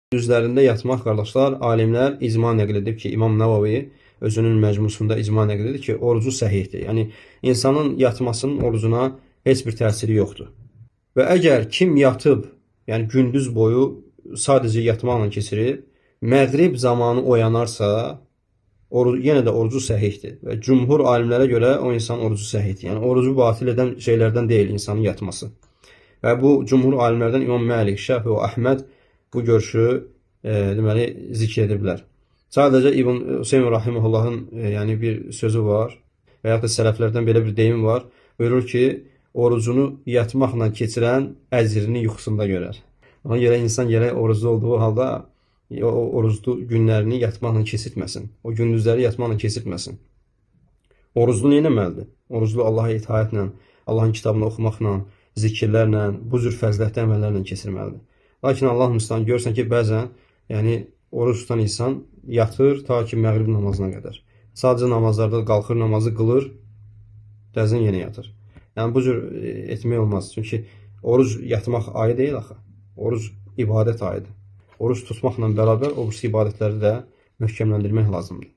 Gündüzlərində yatmaq, qardaşlar, alimlər icma nəql edib ki, İmam Nəvavi özünün məcmusunda icma nəql edir ki, orucu səhihdir. Yəni, insanın yatmasının orucuna heç bir təsiri yoxdur. Və əgər kim yatıb, yəni gündüz boyu sadəcə yatmaqla keçirib, məğrib zamanı oyanarsa, yenə də orucu səhihdir. Və cümhur alimlərə görə o insanın orucu səhihdir. Yəni, orucu batil edən şeylərdən deyil insanın yatması. Və bu cümhur alimlərdən İmam Məlik, Şəfi və Əhməd bu görüşü deməli zikr ediblər. Sadəcə İbn Hüseyn Rahimehullahın yəni bir sözü var və yaxud da sələflərdən belə bir deyim var. Buyurur ki, orucunu yatmaqla keçirən əcrini yuxusunda görər. Ona görə insan gərək oruclu olduğu halda o oruclu günlərini yatmaqla keçirtməsin. O gündüzləri yatmaqla keçirtməsin. Oruclu nə etməlidir? Oruclu Allaha itaətlə, Allahın kitabını oxumaqla, zikirlərlə, bu cür fəzilətli əməllərlə keçirməlidir. Lakin Allah müstəhan görürsən ki, bəzən yəni oruç tutan insan yatır ta ki məğrib namazına qədər. Sadəcə namazlarda qalxır, namazı qılır, dəzən yenə yatır. Yəni bu cür etmək olmaz. Çünki oruc yatmaq ayı deyil axı. Oruc ibadət ayıdır. Oruc tutmaqla bərabər o birisi ibadətləri də möhkəmləndirmək lazımdır.